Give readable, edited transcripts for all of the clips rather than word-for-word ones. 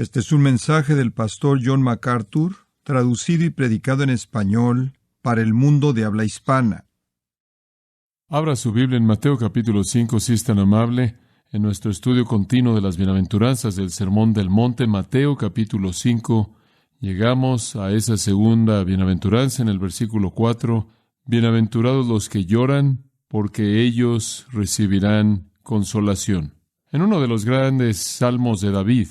Este es un mensaje del pastor John MacArthur, traducido y predicado en español para el mundo de habla hispana. Abra su Biblia en Mateo capítulo 5, si es tan amable, en nuestro estudio continuo de las bienaventuranzas del Sermón del Monte. Mateo capítulo 5, llegamos a esa segunda bienaventuranza en el versículo 4. Bienaventurados los que lloran, porque ellos recibirán consolación. En uno de los grandes salmos de David,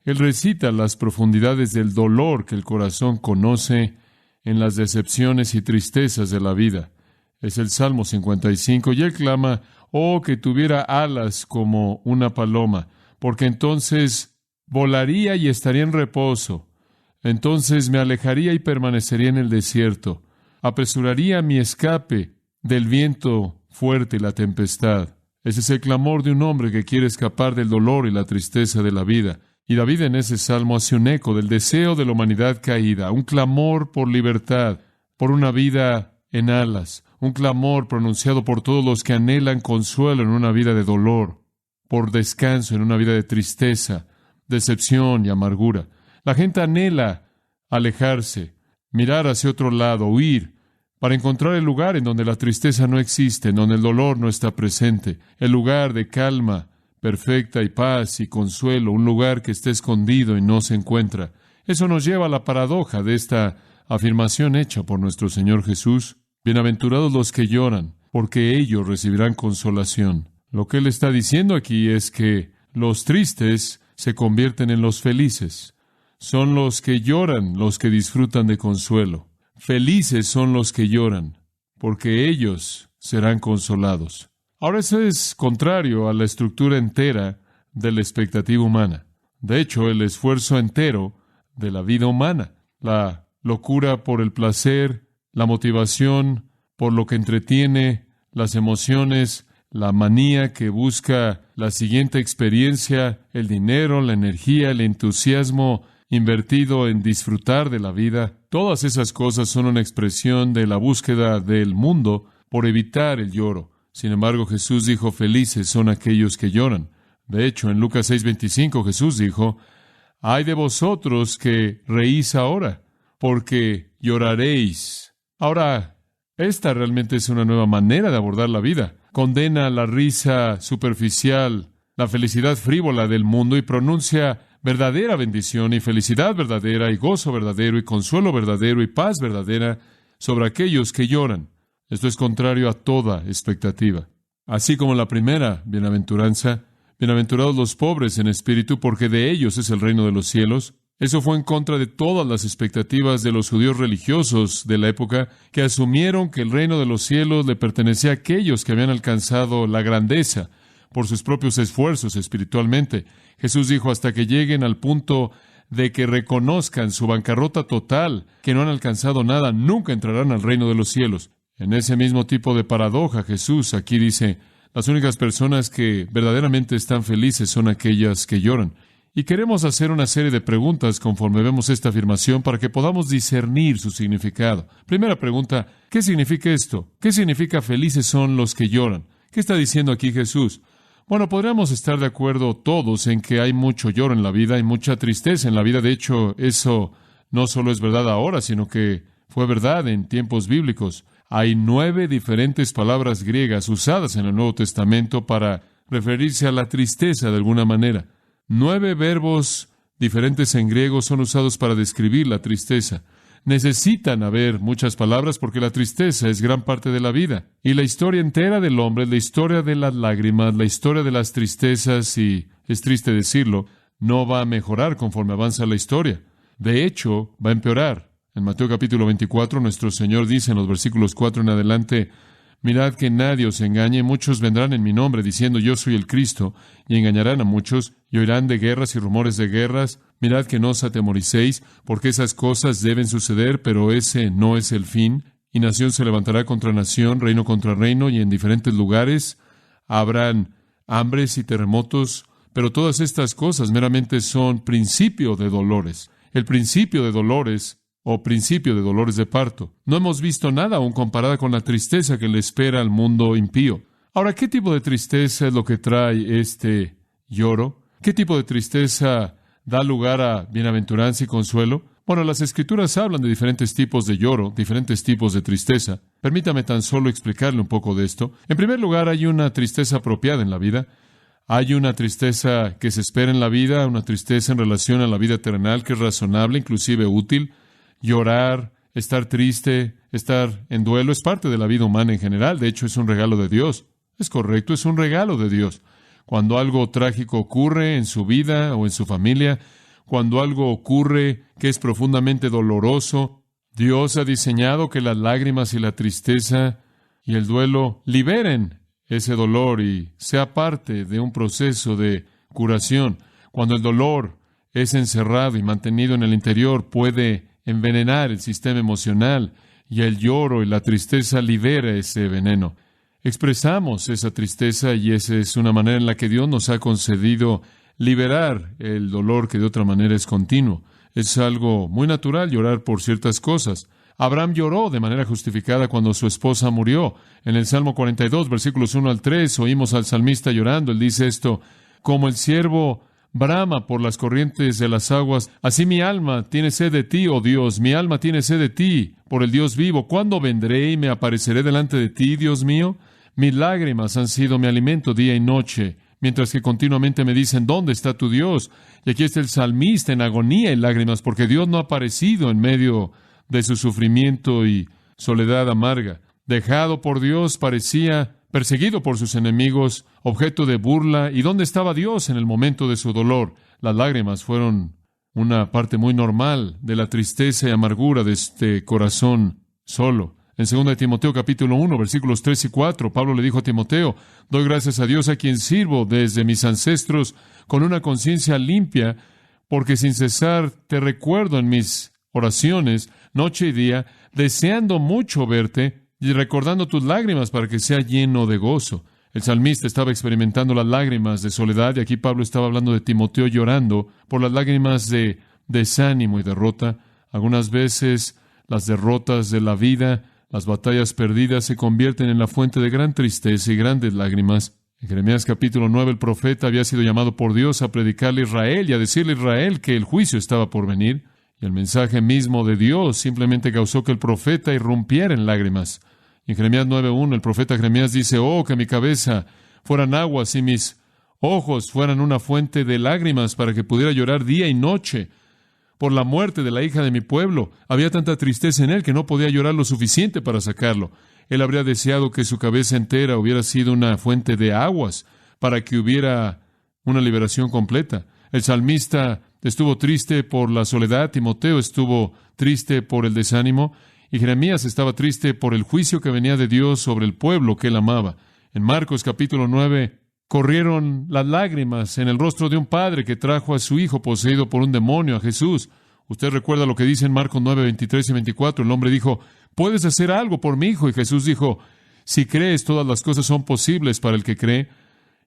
él recita las profundidades del dolor que el corazón conoce en las decepciones y tristezas de la vida. Es el Salmo 55, y él clama: «Oh, que tuviera alas como una paloma, porque entonces volaría y estaría en reposo. Entonces me alejaría y permanecería en el desierto. Apresuraría mi escape del viento fuerte y la tempestad». Ese es el clamor de un hombre que quiere escapar del dolor y la tristeza de la vida. Y David en ese salmo hace un eco del deseo de la humanidad caída, un clamor por libertad, por una vida en alas, un clamor pronunciado por todos los que anhelan consuelo en una vida de dolor, por descanso en una vida de tristeza, decepción y amargura. La gente anhela alejarse, mirar hacia otro lado, huir, para encontrar el lugar en donde la tristeza no existe, en donde el dolor no está presente, el lugar de calma perfecta y paz y consuelo, un lugar que está escondido y no se encuentra. Eso nos lleva a la paradoja de esta afirmación hecha por nuestro Señor Jesús: bienaventurados los que lloran, porque ellos recibirán consolación. Lo que Él está diciendo aquí es que los tristes se convierten en los felices. Son los que lloran los que disfrutan de consuelo. Felices son los que lloran, porque ellos serán consolados. Ahora, eso es contrario a la estructura entera de la expectativa humana. De hecho, el esfuerzo entero de la vida humana, la locura por el placer, la motivación por lo que entretiene, las emociones, la manía que busca la siguiente experiencia, el dinero, la energía, el entusiasmo invertido en disfrutar de la vida, todas esas cosas son una expresión de la búsqueda del mundo por evitar el lloro. Sin embargo, Jesús dijo: felices son aquellos que lloran. De hecho, en Lucas 6:25, Jesús dijo: ay de vosotros que reís ahora, porque lloraréis. Ahora, esta realmente es una nueva manera de abordar la vida. Condena la risa superficial, la felicidad frívola del mundo y pronuncia verdadera bendición y felicidad verdadera y gozo verdadero y consuelo verdadero y paz verdadera sobre aquellos que lloran. Esto es contrario a toda expectativa. Así como la primera bienaventuranza, bienaventurados los pobres en espíritu, porque de ellos es el reino de los cielos. Eso fue en contra de todas las expectativas de los judíos religiosos de la época, que asumieron que el reino de los cielos le pertenecía a aquellos que habían alcanzado la grandeza por sus propios esfuerzos espiritualmente. Jesús dijo: hasta que lleguen al punto de que reconozcan su bancarrota total, que no han alcanzado nada, nunca entrarán al reino de los cielos. En ese mismo tipo de paradoja, Jesús aquí dice: las únicas personas que verdaderamente están felices son aquellas que lloran. Y queremos hacer una serie de preguntas conforme vemos esta afirmación para que podamos discernir su significado. Primera pregunta: ¿qué significa esto? ¿Qué significa felices son los que lloran? ¿Qué está diciendo aquí Jesús? Bueno, podríamos estar de acuerdo todos en que hay mucho lloro en la vida, hay mucha tristeza en la vida. De hecho, eso no solo es verdad ahora, sino que fue verdad en tiempos bíblicos. Hay 9 diferentes palabras griegas usadas en el Nuevo Testamento para referirse a la tristeza de alguna manera. 9 verbos diferentes en griego son usados para describir la tristeza. Necesitan haber muchas palabras porque la tristeza es gran parte de la vida. Y la historia entera del hombre, la historia de las lágrimas, la historia de las tristezas, y es triste decirlo, no va a mejorar conforme avanza la historia. De hecho, va a empeorar. En Mateo capítulo 24, nuestro Señor dice en los versículos 4 en adelante: mirad que nadie os engañe, muchos vendrán en mi nombre diciendo yo soy el Cristo, y engañarán a muchos, y oirán de guerras y rumores de guerras. Mirad que no os atemoricéis, porque esas cosas deben suceder, pero ese no es el fin. Y nación se levantará contra nación, reino contra reino, y en diferentes lugares habrán hambres y terremotos, pero todas estas cosas meramente son principio de dolores. El principio de dolores o principio de dolores de parto. No hemos visto nada aún comparada con la tristeza que le espera al mundo impío. Ahora, ¿qué tipo de tristeza es lo que trae este lloro? ¿Qué tipo de tristeza da lugar a bienaventuranza y consuelo? Bueno, las Escrituras hablan de diferentes tipos de lloro, diferentes tipos de tristeza. Permítame tan solo explicarle un poco de esto. En primer lugar, hay una tristeza apropiada en la vida. Hay una tristeza que se espera en la vida, una tristeza en relación a la vida terrenal que es razonable, inclusive útil. Llorar, estar triste, estar en duelo es parte de la vida humana en general. De hecho, es un regalo de Dios. Es correcto, es un regalo de Dios. Cuando algo trágico ocurre en su vida o en su familia, cuando algo ocurre que es profundamente doloroso, Dios ha diseñado que las lágrimas y la tristeza y el duelo liberen ese dolor y sea parte de un proceso de curación. Cuando el dolor es encerrado y mantenido en el interior, puede envenenar el sistema emocional y el lloro y la tristeza libera ese veneno. Expresamos esa tristeza y esa es una manera en la que Dios nos ha concedido liberar el dolor que de otra manera es continuo. Es algo muy natural llorar por ciertas cosas. Abraham lloró de manera justificada cuando su esposa murió. En el Salmo 42, versículos 1 al 3, oímos al salmista llorando. Él dice esto: como el ciervo brama por las corrientes de las aguas, así mi alma tiene sed de ti, oh Dios, mi alma tiene sed de ti, por el Dios vivo. ¿Cuándo vendré y me apareceré delante de ti, Dios mío? Mis lágrimas han sido mi alimento día y noche, mientras que continuamente me dicen, ¿dónde está tu Dios? Y aquí está el salmista en agonía y lágrimas, porque Dios no ha aparecido en medio de su sufrimiento y soledad amarga. Dejado por Dios, parecía perseguido por sus enemigos, objeto de burla. ¿Y dónde estaba Dios en el momento de su dolor? Las lágrimas fueron una parte muy normal de la tristeza y amargura de este corazón solo. En 2 Timoteo capítulo 1, versículos 3 y 4, Pablo le dijo a Timoteo, doy gracias a Dios a quien sirvo desde mis ancestros con una conciencia limpia, porque sin cesar te recuerdo en mis oraciones, noche y día, deseando mucho verte y recordando tus lágrimas para que sea lleno de gozo. El salmista estaba experimentando las lágrimas de soledad y aquí Pablo estaba hablando de Timoteo llorando por las lágrimas de desánimo y derrota. Algunas veces las derrotas de la vida, las batallas perdidas se convierten en la fuente de gran tristeza y grandes lágrimas. En Jeremías capítulo 9, el profeta había sido llamado por Dios a predicarle a Israel y a decirle a Israel que el juicio estaba por venir. Y el mensaje mismo de Dios simplemente causó que el profeta irrumpiera en lágrimas. En Jeremías 9:1, el profeta Jeremías dice, oh, que mi cabeza fueran aguas y mis ojos fueran una fuente de lágrimas para que pudiera llorar día y noche por la muerte de la hija de mi pueblo. Había tanta tristeza en él que no podía llorar lo suficiente para sacarlo. Él habría deseado que su cabeza entera hubiera sido una fuente de aguas para que hubiera una liberación completa. El salmista estuvo triste por la soledad, Timoteo estuvo triste por el desánimo, y Jeremías estaba triste por el juicio que venía de Dios sobre el pueblo que él amaba. En Marcos capítulo 9, corrieron las lágrimas en el rostro de un padre que trajo a su hijo poseído por un demonio a Jesús. Usted recuerda lo que dice en Marcos 9, 23 y 24. El hombre dijo, ¿puedes hacer algo por mi hijo? Y Jesús dijo, si crees, todas las cosas son posibles para el que cree.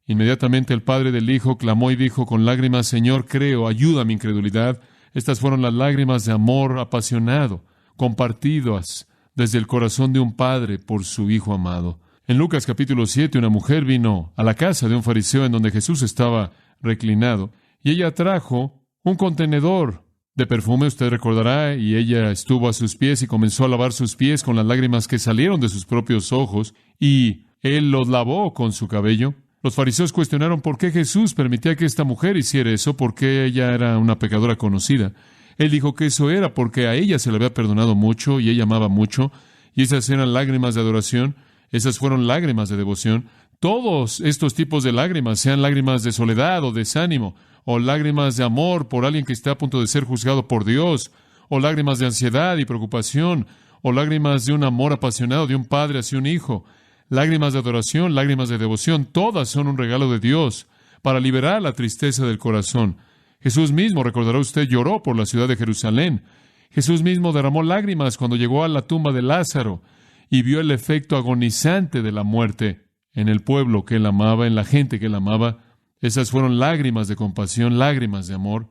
Inmediatamente el padre del hijo clamó y dijo con lágrimas, Señor, creo, ayuda a mi incredulidad. Estas fueron las lágrimas de amor apasionado, compartidas desde el corazón de un padre por su hijo amado. En Lucas capítulo 7, una mujer vino a la casa de un fariseo en donde Jesús estaba reclinado, y ella trajo un contenedor de perfume, usted recordará, y ella estuvo a sus pies y comenzó a lavar sus pies con las lágrimas que salieron de sus propios ojos, y él los lavó con su cabello. Los fariseos cuestionaron por qué Jesús permitía que esta mujer hiciera eso, porque ella era una pecadora conocida. Él dijo que eso era porque a ella se le había perdonado mucho y ella amaba mucho, y esas eran lágrimas de adoración, esas fueron lágrimas de devoción. Todos estos tipos de lágrimas, sean lágrimas de soledad o desánimo, o lágrimas de amor por alguien que está a punto de ser juzgado por Dios, o lágrimas de ansiedad y preocupación, o lágrimas de un amor apasionado de un padre hacia un hijo, lágrimas de adoración, lágrimas de devoción, todas son un regalo de Dios para liberar la tristeza del corazón. Jesús mismo, recordará usted, lloró por la ciudad de Jerusalén. Jesús mismo derramó lágrimas cuando llegó a la tumba de Lázaro y vio el efecto agonizante de la muerte en el pueblo que él amaba, en la gente que él amaba. Esas fueron lágrimas de compasión, lágrimas de amor.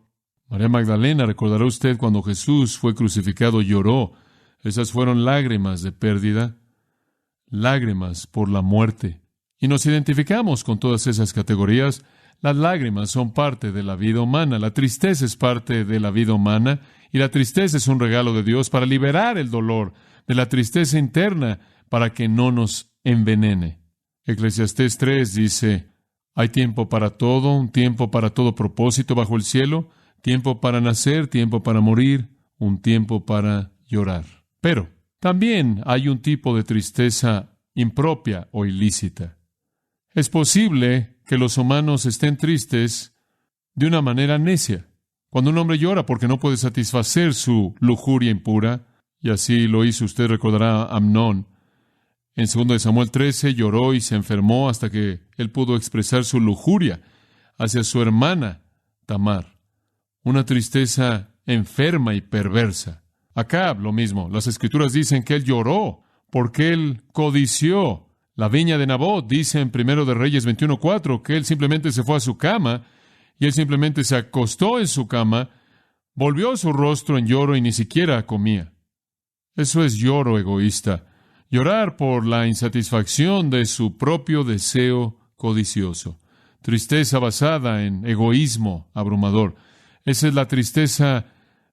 María Magdalena, recordará usted, cuando Jesús fue crucificado, lloró. Esas fueron lágrimas de pérdida, lágrimas por la muerte. Y nos identificamos con todas esas categorías. Las lágrimas son parte de la vida humana, la tristeza es parte de la vida humana, y la tristeza es un regalo de Dios para liberar el dolor de la tristeza interna para que no nos envenene. Eclesiastés 3 dice, hay tiempo para todo, un tiempo para todo propósito bajo el cielo, tiempo para nacer, tiempo para morir, un tiempo para llorar. Pero también hay un tipo de tristeza impropia o ilícita. Es posible que los humanos estén tristes de una manera necia. Cuando un hombre llora porque no puede satisfacer su lujuria impura, y así lo hizo, usted recordará a Amnón, en 2 Samuel 13 lloró y se enfermó hasta que él pudo expresar su lujuria hacia su hermana Tamar. Una tristeza enferma y perversa. Acab, lo mismo. Las Escrituras dicen que él lloró porque él codició la viña de Nabot. Dice en 1 de Reyes 21:4 que él simplemente se fue a su cama y él simplemente se acostó en su cama, volvió su rostro en lloro y ni siquiera comía. Eso es lloro egoísta. Llorar por la insatisfacción de su propio deseo codicioso. Tristeza basada en egoísmo abrumador. Esa es la tristeza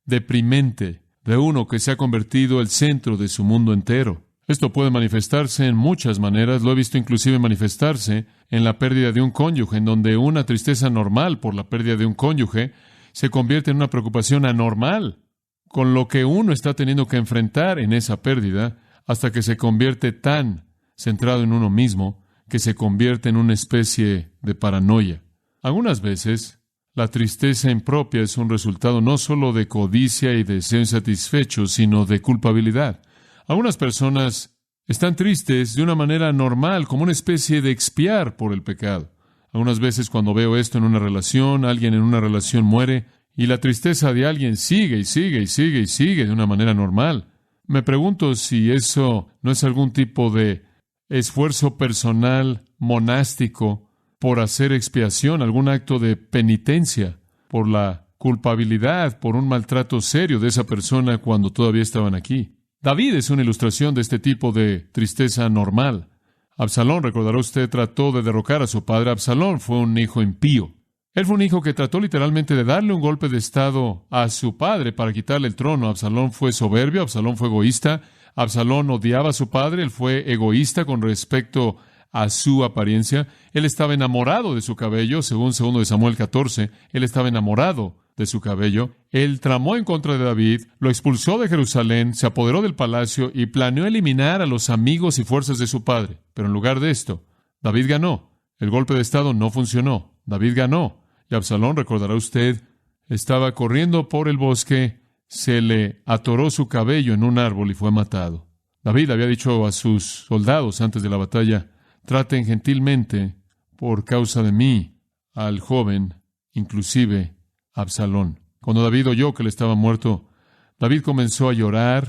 deprimente de uno que se ha convertido el centro de su mundo entero. Esto puede manifestarse en muchas maneras. Lo he visto inclusive manifestarse en la pérdida de un cónyuge, en donde una tristeza normal por la pérdida de un cónyuge se convierte en una preocupación anormal con lo que uno está teniendo que enfrentar en esa pérdida, hasta que se convierte tan centrado en uno mismo que se convierte en una especie de paranoia. Algunas veces, la tristeza impropia es un resultado no solo de codicia y deseo insatisfecho, sino de culpabilidad. Algunas personas están tristes de una manera normal, como una especie de expiar por el pecado. Algunas veces cuando veo esto en una relación, alguien en una relación muere, y la tristeza de alguien sigue y sigue y sigue y sigue de una manera normal. Me pregunto si eso no es algún tipo de esfuerzo personal monástico por hacer expiación, algún acto de penitencia por la culpabilidad, por un maltrato serio de esa persona cuando todavía estaban aquí. David es una ilustración de este tipo de tristeza normal. Absalón, recordará usted, trató de derrocar a su padre. Absalón fue un hijo impío. Él fue un hijo que trató literalmente de darle un golpe de estado a su padre para quitarle el trono. Absalón fue soberbio, Absalón fue egoísta, Absalón odiaba a su padre, él fue egoísta con respecto a su apariencia. Él estaba enamorado de su cabello, según 2 de Samuel 14, él estaba enamorado de su cabello. Él tramó en contra de David, lo expulsó de Jerusalén, se apoderó del palacio y planeó eliminar a los amigos y fuerzas de su padre. Pero en lugar de esto, David ganó. El golpe de estado no funcionó. David ganó. Y Absalón, recordará usted, estaba corriendo por el bosque, se le atoró su cabello en un árbol y fue matado. David había dicho a sus soldados antes de la batalla, traten gentilmente, por causa de mí, al joven, inclusive Absalón. Cuando David oyó que él estaba muerto, David comenzó a llorar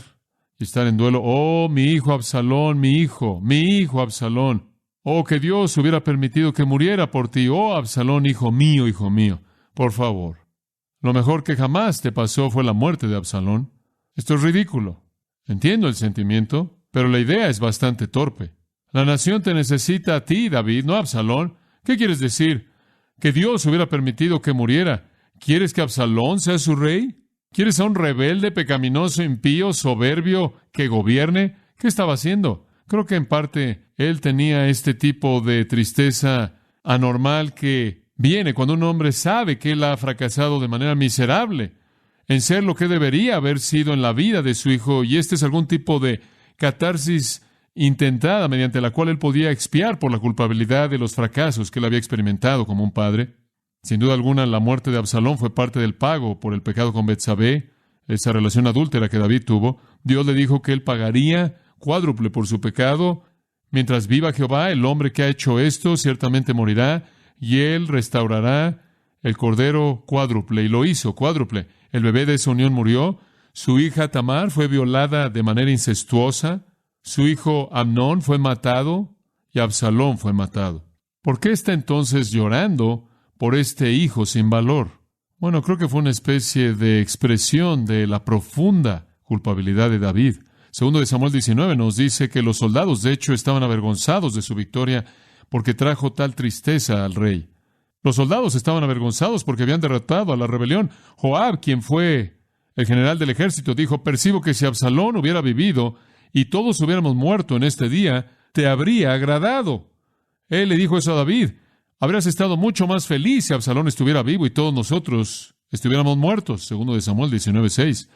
y estar en duelo. ¡Oh, mi hijo Absalón, mi hijo Absalón! ¡Oh, que Dios hubiera permitido que muriera por ti! ¡Oh, Absalón, hijo mío, por favor! Lo mejor que jamás te pasó fue la muerte de Absalón. Esto es ridículo. Entiendo el sentimiento, pero la idea es bastante torpe. La nación te necesita a ti, David, no a Absalón. ¿Qué quieres decir? ¿Que Dios hubiera permitido que muriera? ¿Quieres que Absalón sea su rey? ¿Quieres a un rebelde, pecaminoso, impío, soberbio, que gobierne? ¿Qué estaba haciendo? Creo que en parte él tenía este tipo de tristeza anormal que viene cuando un hombre sabe que él ha fracasado de manera miserable en ser lo que debería haber sido en la vida de su hijo, y este es algún tipo de catarsis intentada mediante la cual él podía expiar por la culpabilidad de los fracasos que él había experimentado como un padre. Sin duda alguna, la muerte de Absalón fue parte del pago por el pecado con Betsabé, esa relación adúltera que David tuvo. Dios le dijo que él pagaría cuádruple por su pecado. Mientras viva Jehová, el hombre que ha hecho esto ciertamente morirá, y él restaurará el cordero cuádruple, y lo hizo cuádruple. El bebé de esa unión murió. Su hija Tamar fue violada de manera incestuosa. Su hijo Amnón fue matado, y Absalón fue matado. ¿Por qué está entonces llorando por este hijo sin valor? Bueno, creo que fue una especie de expresión de la profunda culpabilidad de David. 2 de Samuel 19 nos dice que los soldados, de hecho, estaban avergonzados de su victoria porque trajo tal tristeza al rey. Los soldados estaban avergonzados porque habían derrotado a la rebelión. Joab, quien fue el general del ejército, dijo: percibo que si Absalón hubiera vivido y todos hubiéramos muerto en este día, te habría agradado. Él le dijo eso a David: habrías estado mucho más feliz si Absalón estuviera vivo y todos nosotros estuviéramos muertos. Segundo de Samuel 19:6.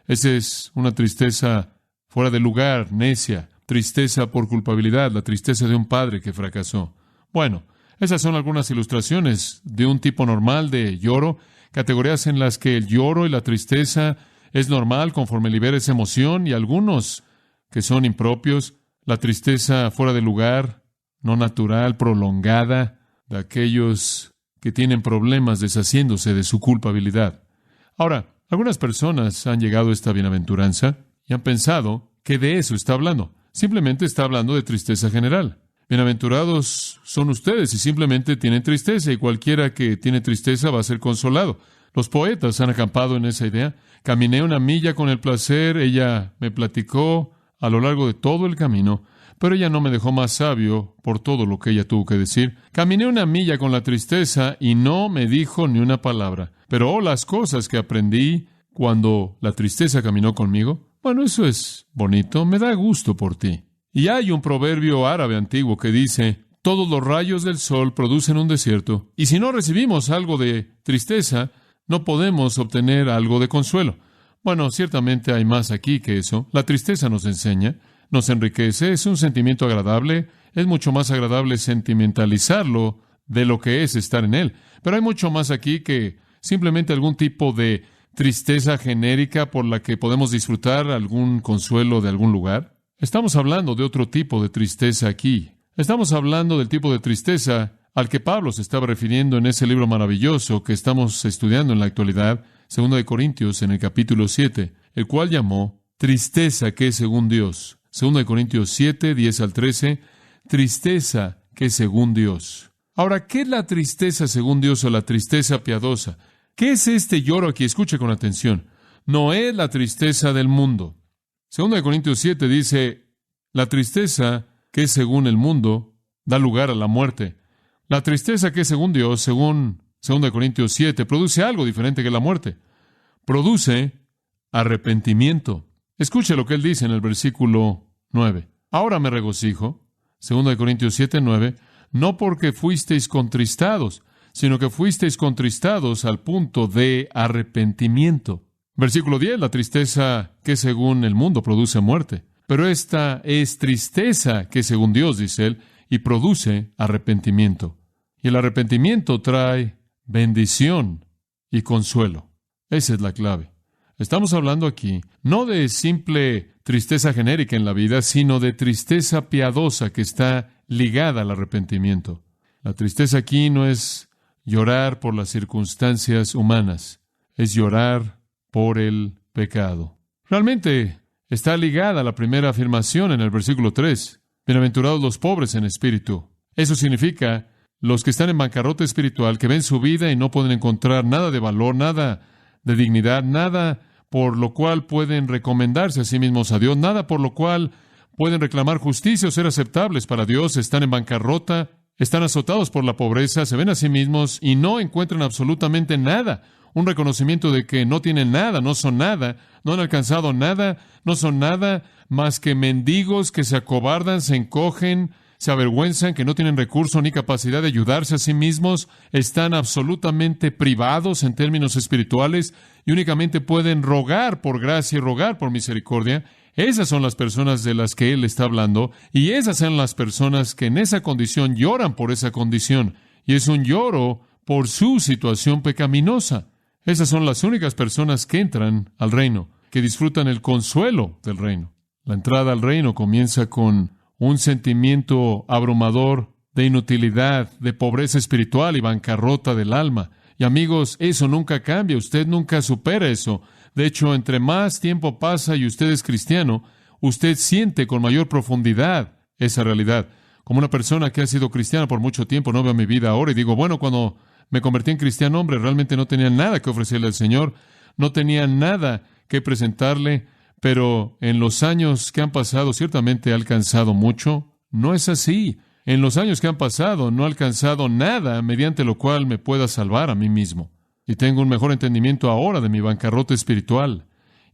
Esa es una tristeza fuera de lugar, necia, tristeza por culpabilidad, la tristeza de un padre que fracasó. Bueno, esas son algunas ilustraciones de un tipo normal de lloro, categorías en las que el lloro y la tristeza es normal conforme libera esa emoción, y algunos que son impropios, la tristeza fuera de lugar, no natural, prolongada, de aquellos que tienen problemas deshaciéndose de su culpabilidad. Ahora, algunas personas han llegado a esta bienaventuranza y han pensado que de eso está hablando. Simplemente está hablando de tristeza general. Bienaventurados son ustedes si simplemente tienen tristeza, y cualquiera que tiene tristeza va a ser consolado. Los poetas han acampado en esa idea. Caminé una milla con el placer, ella me platicó a lo largo de todo el camino, pero ella no me dejó más sabio por todo lo que ella tuvo que decir. Caminé una milla con la tristeza y no me dijo ni una palabra. Pero las cosas que aprendí cuando la tristeza caminó conmigo, bueno, eso es bonito, me da gusto por ti. Y hay un proverbio árabe antiguo que dice: todos los rayos del sol producen un desierto, y si no recibimos algo de tristeza, no podemos obtener algo de consuelo. Bueno, ciertamente hay más aquí que eso. La tristeza nos enseña, nos enriquece, es un sentimiento agradable, es mucho más agradable sentimentalizarlo de lo que es estar en él. Pero hay mucho más aquí que simplemente algún tipo de tristeza genérica por la que podemos disfrutar algún consuelo de algún lugar. Estamos hablando de otro tipo de tristeza aquí. Estamos hablando del tipo de tristeza al que Pablo se estaba refiriendo en ese libro maravilloso que estamos estudiando en la actualidad, 2 de Corintios, en el capítulo 7, el cual llamó tristeza que es según Dios. 2 de Corintios 7, 10 al 13, tristeza que es según Dios. Ahora, ¿qué es la tristeza según Dios o la tristeza piadosa? ¿Qué es este lloro aquí? Escuche con atención. No es la tristeza del mundo. 2 de Corintios 7 dice: la tristeza que es según el mundo da lugar a la muerte. La tristeza que es según Dios, según 2 de Corintios 7, produce algo diferente que la muerte. Produce arrepentimiento. Escuche lo que él dice en el versículo 9. Ahora me regocijo, 2 de Corintios 7, 9, no porque fuisteis contristados, sino que fuisteis contristados al punto de arrepentimiento. Versículo 10, la tristeza que según el mundo produce muerte. Pero esta es tristeza que según Dios, dice él, y produce arrepentimiento. Y el arrepentimiento trae bendición y consuelo. Esa es la clave. Estamos hablando aquí no de simple tristeza genérica en la vida, sino de tristeza piadosa que está ligada al arrepentimiento. La tristeza aquí no es llorar por las circunstancias humanas, es llorar por el pecado. Realmente está ligada a la primera afirmación en el versículo 3. Bienaventurados los pobres en espíritu. Eso significa los que están en bancarrota espiritual, que ven su vida y no pueden encontrar nada de valor, nada de dignidad, nada por lo cual pueden recomendarse a sí mismos a Dios, nada por lo cual pueden reclamar justicia o ser aceptables para Dios. Están en bancarrota, están azotados por la pobreza, se ven a sí mismos y no encuentran absolutamente nada. Un reconocimiento de que no tienen nada, no son nada, no han alcanzado nada, no son nada más que mendigos que se acobardan, se encogen, se avergüenzan, que no tienen recurso ni capacidad de ayudarse a sí mismos, están absolutamente privados en términos espirituales y únicamente pueden rogar por gracia y rogar por misericordia. Esas son las personas de las que él está hablando, y esas son las personas que en esa condición lloran por esa condición, y es un lloro por su situación pecaminosa. Esas son las únicas personas que entran al reino, que disfrutan el consuelo del reino. La entrada al reino comienza con un sentimiento abrumador de inutilidad, de pobreza espiritual y bancarrota del alma. Y amigos, eso nunca cambia, usted nunca supera eso. De hecho, entre más tiempo pasa y usted es cristiano, usted siente con mayor profundidad esa realidad. Como una persona que ha sido cristiana por mucho tiempo, no veo mi vida ahora y digo, bueno, cuando me convertí en cristiano, hombre, realmente no tenía nada que ofrecerle al Señor, no tenía nada que presentarle, pero en los años que han pasado ciertamente he alcanzado mucho. No es así. en los años que han pasado no he alcanzado nada mediante lo cual me pueda salvar a mí mismo. Y tengo un mejor entendimiento ahora de mi bancarrota espiritual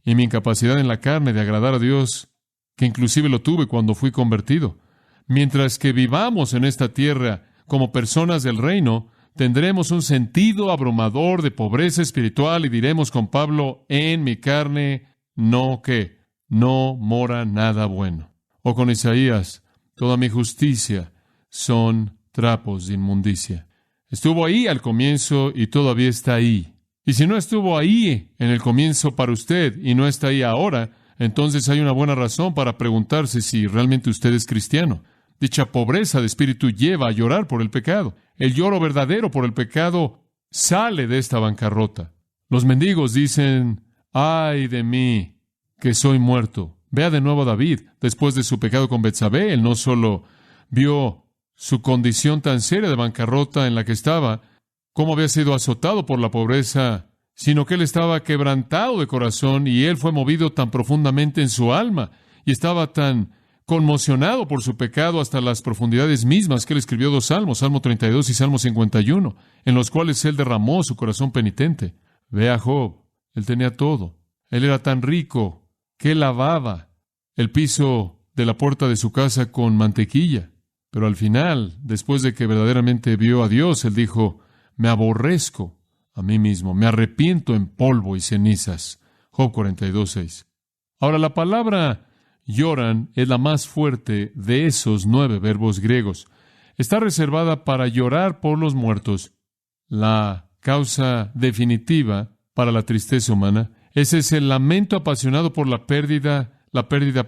y mi incapacidad en la carne de agradar a Dios, que inclusive lo tuve cuando fui convertido. Mientras que vivamos en esta tierra como personas del reino, tendremos un sentido abrumador de pobreza espiritual y diremos con Pablo, en mi carne no mora nada bueno. O con Isaías, toda mi justicia son trapos de inmundicia. Estuvo ahí al comienzo y todavía está ahí. Y si no estuvo ahí en el comienzo para usted y no está ahí ahora, entonces hay una buena razón para preguntarse si realmente usted es cristiano. Dicha pobreza de espíritu lleva a llorar por el pecado. El lloro verdadero por el pecado sale de esta bancarrota. Los mendigos dicen, ¡ay de mí, que soy muerto! Vea de nuevo a David. Después de su pecado con Betsabé, él no solo vio su condición tan seria de bancarrota en la que estaba, cómo había sido azotado por la pobreza, sino que él estaba quebrantado de corazón y él fue movido tan profundamente en su alma y estaba tan conmocionado por su pecado hasta las profundidades mismas que él escribió 2 salmos, Salmo 32 y Salmo 51, en los cuales él derramó su corazón penitente. Ve a Job, él tenía todo. Él era tan rico que él lavaba el piso de la puerta de su casa con mantequilla. Pero al final, después de que verdaderamente vio a Dios, él dijo, me aborrezco a mí mismo, me arrepiento en polvo y cenizas. Job 42:6. Ahora, la palabra lloran es la más fuerte de esos 9 verbos griegos. Está reservada para llorar por los muertos. La causa definitiva para la tristeza humana. Ese es el lamento apasionado por la pérdida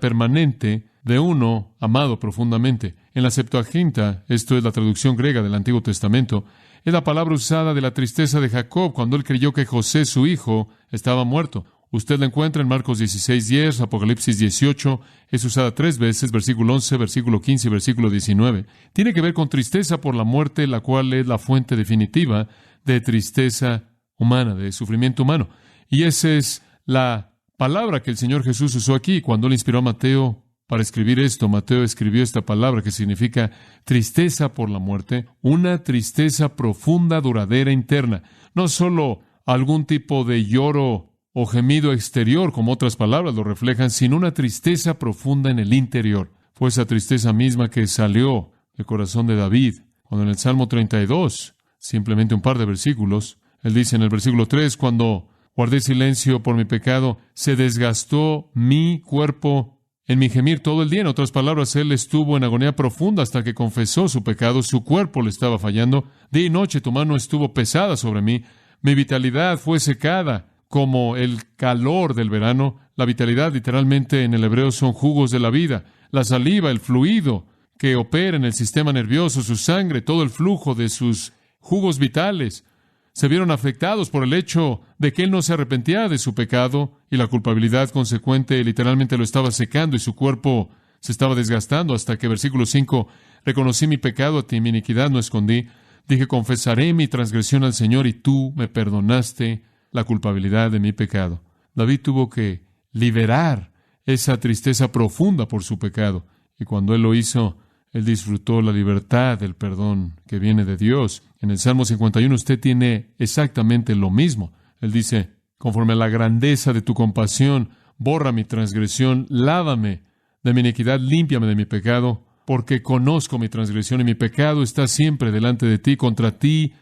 permanente de uno amado profundamente. En la Septuaginta, esto es la traducción griega del Antiguo Testamento, es la palabra usada de la tristeza de Jacob cuando él creyó que José, su hijo, estaba muerto. Usted la encuentra en Marcos 16:10, Apocalipsis 18, es usada 3 veces, versículo 11, versículo 15 y versículo 19. Tiene que ver con tristeza por la muerte, la cual es la fuente definitiva de tristeza humana, de sufrimiento humano. Y esa es la palabra que el Señor Jesús usó aquí cuando él inspiró a Mateo para escribir esto. Mateo escribió esta palabra que significa tristeza por la muerte, una tristeza profunda, duradera, interna. No solo algún tipo de lloro o gemido exterior, como otras palabras lo reflejan, sino una tristeza profunda en el interior. Fue esa tristeza misma que salió del corazón de David, cuando en el Salmo 32, simplemente un par de versículos, él dice en el versículo 3, cuando guardé silencio por mi pecado, se desgastó mi cuerpo en mi gemir todo el día. En otras palabras, él estuvo en agonía profunda hasta que confesó su pecado. Su cuerpo le estaba fallando. Día y noche tu mano estuvo pesada sobre mí. Mi vitalidad fue secada como el calor del verano. La vitalidad, literalmente, en el hebreo son jugos de la vida. La saliva, el fluido que opera en el sistema nervioso, su sangre, todo el flujo de sus jugos vitales, se vieron afectados por el hecho de que él no se arrepentía de su pecado y la culpabilidad consecuente literalmente lo estaba secando y su cuerpo se estaba desgastando hasta que, versículo 5, reconocí mi pecado a ti, mi iniquidad no escondí. Dije, confesaré mi transgresión al Señor y tú me perdonaste la culpabilidad de mi pecado. David tuvo que liberar esa tristeza profunda por su pecado y cuando él lo hizo, él disfrutó la libertad del perdón que viene de Dios. En el Salmo 51 usted tiene exactamente lo mismo. Él dice, conforme a la grandeza de tu compasión, borra mi transgresión, lávame de mi iniquidad, límpiame de mi pecado, porque conozco mi transgresión y mi pecado está siempre delante de ti. Contra ti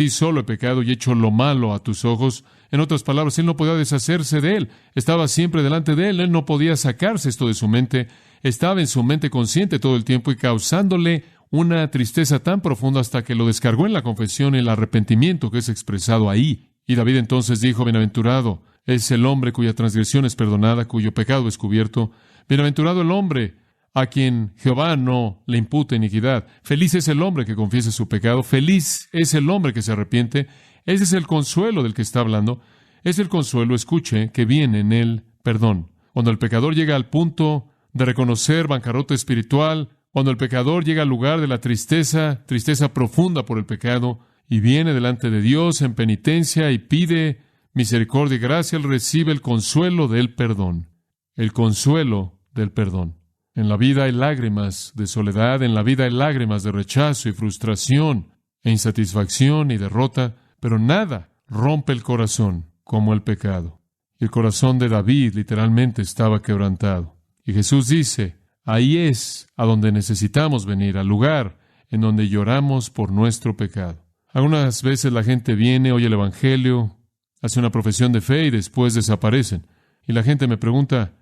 solo he pecado y he hecho lo malo a tus ojos. En otras palabras, él no podía deshacerse de él. Estaba siempre delante de él. Él no podía sacarse esto de su mente. Estaba en su mente consciente todo el tiempo y causándole una tristeza tan profunda hasta que lo descargó en la confesión y el arrepentimiento que es expresado ahí. Y David entonces dijo, bienaventurado es el hombre cuya transgresión es perdonada, cuyo pecado es cubierto. Bienaventurado el hombre a quien Jehová no le impute iniquidad. Feliz es el hombre que confiese su pecado. Feliz es el hombre que se arrepiente. Ese es el consuelo del que está hablando. Es el consuelo, escuche, que viene en el perdón. Cuando el pecador llega al punto de reconocer bancarrota espiritual, cuando el pecador llega al lugar de la tristeza profunda por el pecado, y viene delante de Dios en penitencia y pide misericordia y gracia, él recibe el consuelo del perdón. El consuelo del perdón. En la vida hay lágrimas de soledad, en la vida hay lágrimas de rechazo y frustración e insatisfacción y derrota, pero nada rompe el corazón como el pecado. Y el corazón de David literalmente estaba quebrantado. Y Jesús dice, ahí es a donde necesitamos venir, al lugar en donde lloramos por nuestro pecado. Algunas veces la gente viene, oye el Evangelio, hace una profesión de fe y después desaparecen. Y la gente me pregunta,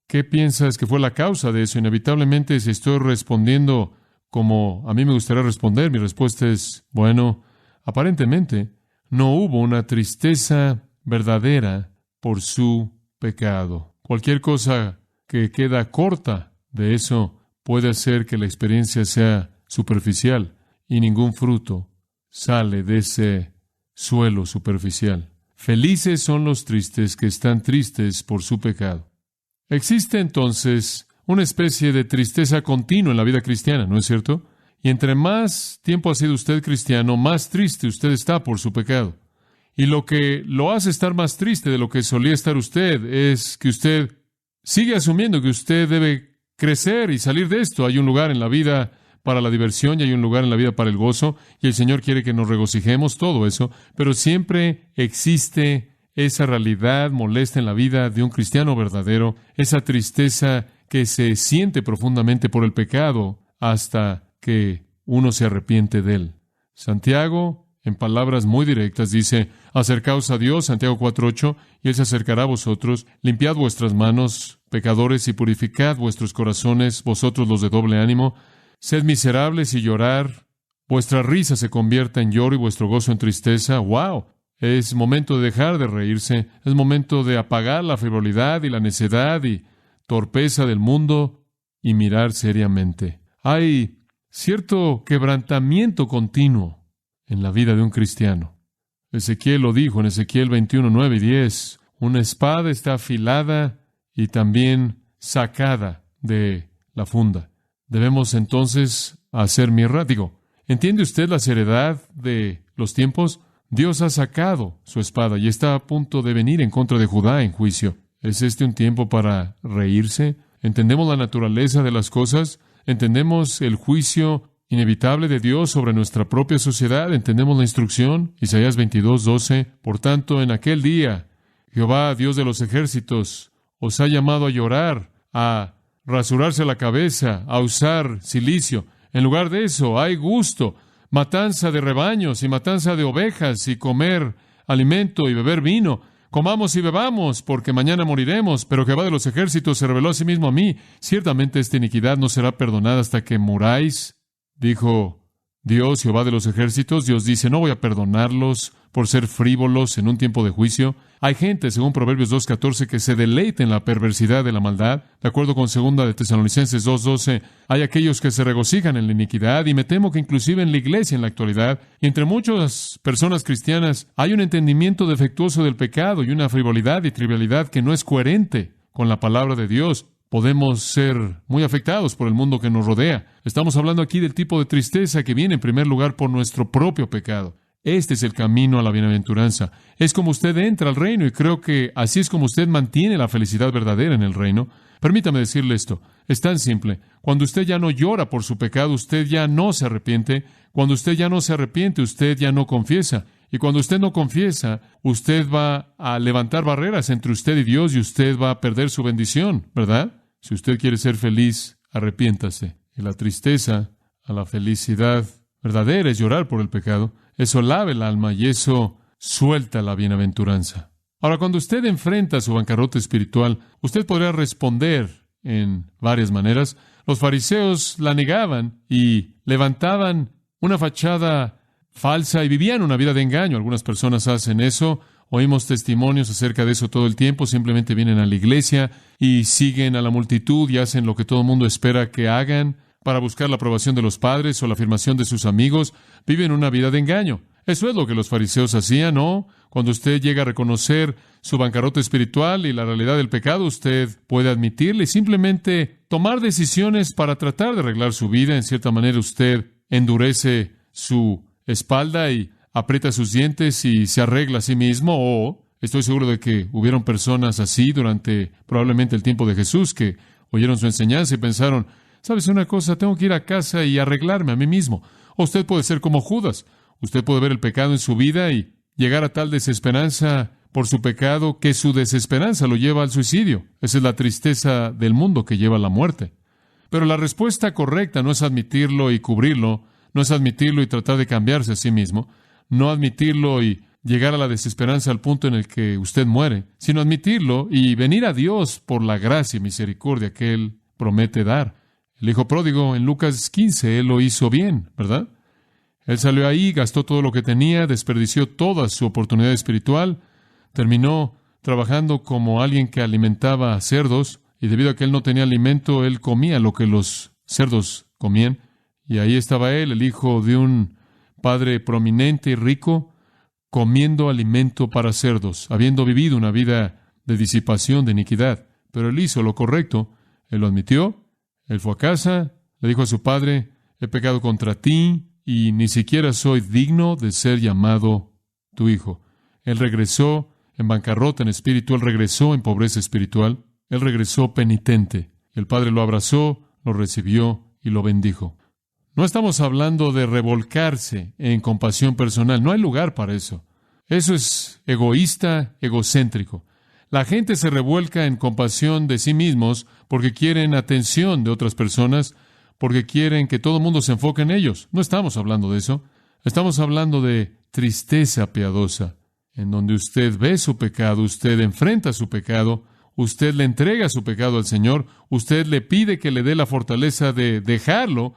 ¿qué piensas que fue la causa de eso? Inevitablemente, si estoy respondiendo como a mí me gustaría responder, mi respuesta es, bueno, aparentemente no hubo una tristeza verdadera por su pecado. Cualquier cosa que queda corta de eso puede hacer que la experiencia sea superficial y ningún fruto sale de ese suelo superficial. Felices son los tristes que están tristes por su pecado. Existe entonces una especie de tristeza continua en la vida cristiana, ¿no es cierto? Y entre más tiempo ha sido usted cristiano, más triste usted está por su pecado. Y lo que lo hace estar más triste de lo que solía estar usted es que usted sigue asumiendo que usted debe crecer y salir de esto. Hay un lugar en la vida para la diversión y hay un lugar en la vida para el gozo, y el Señor quiere que nos regocijemos, todo eso, pero siempre existe esa realidad molesta en la vida de un cristiano verdadero, esa tristeza que se siente profundamente por el pecado hasta que uno se arrepiente de él. Santiago, en palabras muy directas, dice, acercaos a Dios, Santiago 4:8, y Él se acercará a vosotros, limpiad vuestras manos, pecadores, y purificad vuestros corazones, vosotros los de doble ánimo. Sed miserables y llorar, vuestra risa se convierta en lloro y vuestro gozo en tristeza. ¡Wow! Es momento de dejar de reírse, es momento de apagar la frivolidad y la necedad y torpeza del mundo y mirar seriamente. Hay cierto quebrantamiento continuo en la vida de un cristiano. Ezequiel lo dijo en Ezequiel 21:9 y 10. Una espada está afilada y también sacada de la funda. Debemos entonces hacer mirra. ¿Entiende usted la seriedad de los tiempos? Dios ha sacado su espada y está a punto de venir en contra de Judá en juicio. ¿Es este un tiempo para reírse? ¿Entendemos la naturaleza de las cosas? ¿Entendemos el juicio inevitable de Dios sobre nuestra propia sociedad? ¿Entendemos la instrucción? Isaías 22:12. Por tanto, en aquel día, Jehová, Dios de los ejércitos, os ha llamado a llorar, a rasurarse la cabeza, a usar cilicio. En lugar de eso, hay gusto, matanza de rebaños y matanza de ovejas y comer alimento y beber vino. Comamos y bebamos, porque mañana moriremos. Pero Jehová de los ejércitos se reveló a sí mismo a mí. Ciertamente esta iniquidad no será perdonada hasta que muráis, dijo Dios, Jehová de los ejércitos. Dios dice, no voy a perdonarlos por ser frívolos en un tiempo de juicio. Hay gente, según Proverbios 2:14, que se deleita en la perversidad de la maldad. De acuerdo con 2 de Tesalonicenses 2:12, hay aquellos que se regocijan en la iniquidad, y me temo que inclusive en la iglesia en la actualidad, y entre muchas personas cristianas, hay un entendimiento defectuoso del pecado y una frivolidad y trivialidad que no es coherente con la palabra de Dios. Podemos ser muy afectados por el mundo que nos rodea. Estamos hablando aquí del tipo de tristeza que viene en primer lugar por nuestro propio pecado. Este es el camino a la bienaventuranza. Es como usted entra al reino, y creo que así es como usted mantiene la felicidad verdadera en el reino. Permítame decirle esto. Es tan simple. Cuando usted ya no llora por su pecado, usted ya no se arrepiente. Cuando usted ya no se arrepiente, usted ya no confiesa. Y cuando usted no confiesa, usted va a levantar barreras entre usted y Dios, y usted va a perder su bendición, ¿verdad? Si usted quiere ser feliz, arrepiéntase. Y la tristeza a la felicidad verdadera es llorar por el pecado. Eso lava el alma y eso suelta la bienaventuranza. Ahora, cuando usted enfrenta su bancarrota espiritual, usted podrá responder en varias maneras. Los fariseos la negaban y levantaban una fachada falsa y vivían una vida de engaño. Algunas personas hacen eso. Oímos testimonios acerca de eso todo el tiempo. Simplemente vienen a la iglesia y siguen a la multitud y hacen lo que todo el mundo espera que hagan para buscar la aprobación de los padres o la afirmación de sus amigos. Viven una vida de engaño. Eso es lo que los fariseos hacían, ¿no? Cuando usted llega a reconocer su bancarrota espiritual y la realidad del pecado, usted puede admitirle y simplemente tomar decisiones para tratar de arreglar su vida. En cierta manera, usted endurece su espalda y aprieta sus dientes y se arregla a sí mismo. O estoy seguro de que hubieron personas así durante probablemente el tiempo de Jesús, que oyeron su enseñanza y pensaron, ¿sabes una cosa? Tengo que ir a casa y arreglarme a mí mismo. O usted puede ser como Judas. Usted puede ver el pecado en su vida y llegar a tal desesperanza por su pecado que su desesperanza lo lleva al suicidio. Esa es la tristeza del mundo que lleva a la muerte. Pero la respuesta correcta no es admitirlo y cubrirlo, no es admitirlo y tratar de cambiarse a sí mismo, no admitirlo y llegar a la desesperanza al punto en el que usted muere, sino admitirlo y venir a Dios por la gracia y misericordia que Él promete dar. El hijo pródigo en Lucas 15, él lo hizo bien, ¿verdad? Él salió ahí, gastó todo lo que tenía, desperdició toda su oportunidad espiritual, terminó trabajando como alguien que alimentaba cerdos, y debido a que él no tenía alimento, él comía lo que los cerdos comían. Y ahí estaba él, el hijo de un padre prominente y rico, comiendo alimento para cerdos, habiendo vivido una vida de disipación, de iniquidad. Pero él hizo lo correcto, él lo admitió, él fue a casa, le dijo a su padre, he pecado contra ti y ni siquiera soy digno de ser llamado tu hijo. Él regresó en bancarrota en espíritu, él regresó en pobreza espiritual, él regresó penitente. El padre lo abrazó, lo recibió y lo bendijo. No estamos hablando de revolcarse en compasión personal. No hay lugar para eso. Eso es egoísta, egocéntrico. La gente se revuelca en compasión de sí mismos porque quieren atención de otras personas, porque quieren que todo el mundo se enfoque en ellos. No estamos hablando de eso. Estamos hablando de tristeza piadosa, en donde usted ve su pecado, usted enfrenta su pecado, usted le entrega su pecado al Señor, usted le pide que le dé la fortaleza de dejarlo,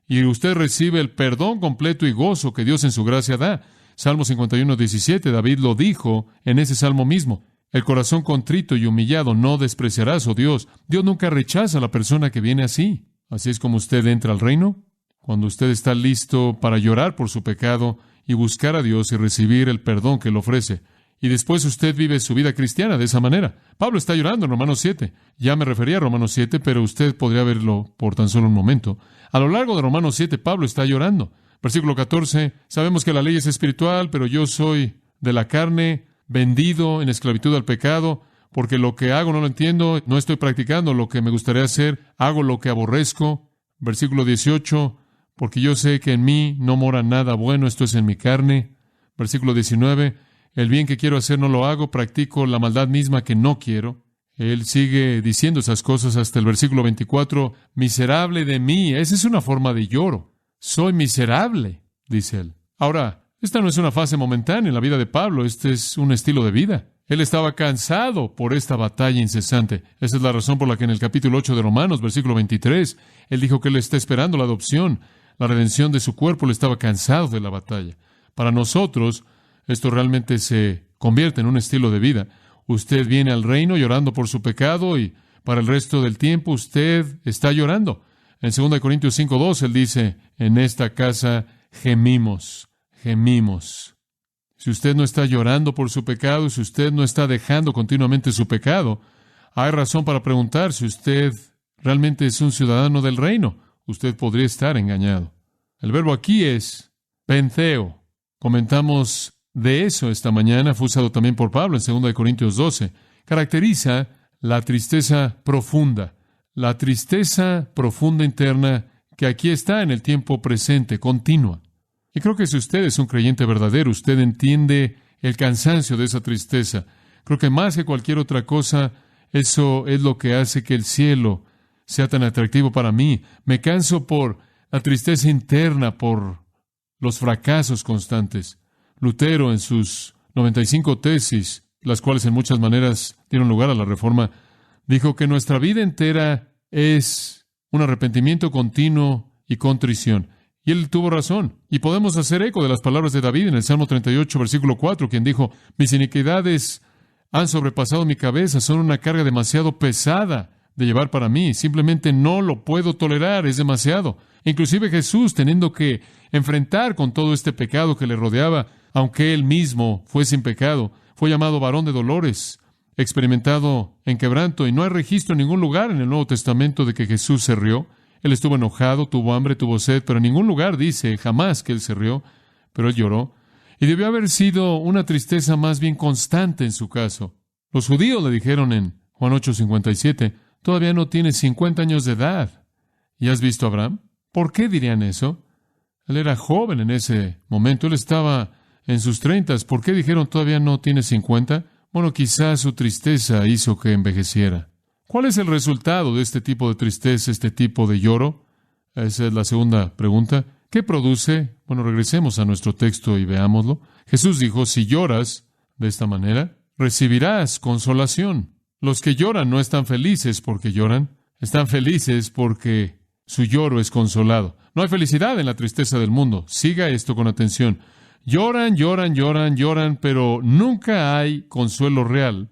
y usted recibe el perdón completo y gozo que Dios en su gracia da. Salmo 51:17, David lo dijo en ese salmo mismo. El corazón contrito y humillado no despreciarás, oh Dios. Dios nunca rechaza a la persona que viene así. Así es como usted entra al reino, cuando usted está listo para llorar por su pecado y buscar a Dios y recibir el perdón que Él ofrece. Y después usted vive su vida cristiana de esa manera. Pablo está llorando en Romanos 7. Ya me refería a Romanos 7, pero usted podría verlo por tan solo un momento. A lo largo de Romanos 7, Pablo está llorando. Versículo 14, sabemos que la ley es espiritual, pero yo soy de la carne, vendido en esclavitud al pecado, porque lo que hago no lo entiendo, no estoy practicando lo que me gustaría hacer, hago lo que aborrezco. Versículo 18, porque yo sé que en mí no mora nada bueno, esto es en mi carne. Versículo 19, el bien que quiero hacer no lo hago, practico la maldad misma que no quiero. Él sigue diciendo esas cosas hasta el versículo 24, miserable de mí, esa es una forma de lloro. Soy miserable, dice él. Ahora, esta no es una fase momentánea en la vida de Pablo, este es un estilo de vida. Él estaba cansado por esta batalla incesante. Esa es la razón por la que en el capítulo 8 de Romanos, versículo 23, él dijo que él está esperando la adopción, la redención de su cuerpo. Él estaba cansado de la batalla. Para nosotros, esto realmente se convierte en un estilo de vida. Usted viene al reino llorando por su pecado y para el resto del tiempo usted está llorando. En 2 Corintios 5:2 él dice, en esta casa gemimos, gemimos. Si usted no está llorando por su pecado, si usted no está dejando continuamente su pecado, hay razón para preguntar si usted realmente es un ciudadano del reino. Usted podría estar engañado. El verbo aquí es pentheo. Comentamos de eso esta mañana, fue usado también por Pablo en 2 Corintios 12. Caracteriza la tristeza profunda interna que aquí está en el tiempo presente, continua. Y creo que si usted es un creyente verdadero, usted entiende el cansancio de esa tristeza. Creo que más que cualquier otra cosa, eso es lo que hace que el cielo sea tan atractivo para mí. Me canso por la tristeza interna, por los fracasos constantes. Lutero, en sus 95 tesis, las cuales en muchas maneras dieron lugar a la Reforma, dijo que nuestra vida entera es un arrepentimiento continuo y contrición. Y él tuvo razón. Y podemos hacer eco de las palabras de David en el Salmo 38, versículo 4, quien dijo, mis iniquidades han sobrepasado mi cabeza, son una carga demasiado pesada de llevar para mí. Simplemente no lo puedo tolerar, es demasiado. Inclusive Jesús, teniendo que enfrentar con todo este pecado que le rodeaba, aunque él mismo fue sin pecado, fue llamado varón de dolores, experimentado en quebranto, y no hay registro en ningún lugar en el Nuevo Testamento de que Jesús se rió. Él estuvo enojado, tuvo hambre, tuvo sed, pero en ningún lugar dice jamás que él se rió, pero él lloró. Y debió haber sido una tristeza más bien constante en su caso. Los judíos le dijeron en Juan 8:57, todavía no tienes 50 años de edad. ¿Y has visto a Abraham? ¿Por qué dirían eso? Él era joven en ese momento, él estaba en sus 30. ¿Por qué dijeron todavía no tiene 50? Bueno, quizás su tristeza hizo que envejeciera. ¿Cuál es el resultado de este tipo de tristeza, este tipo de lloro? Esa es la segunda pregunta. ¿Qué produce? Bueno, regresemos a nuestro texto y veámoslo. Jesús dijo, si lloras de esta manera, recibirás consolación. Los que lloran no están felices porque lloran, están felices porque su lloro es consolado. No hay felicidad en la tristeza del mundo. Siga esto con atención. Lloran, lloran, lloran, lloran, pero nunca hay consuelo real,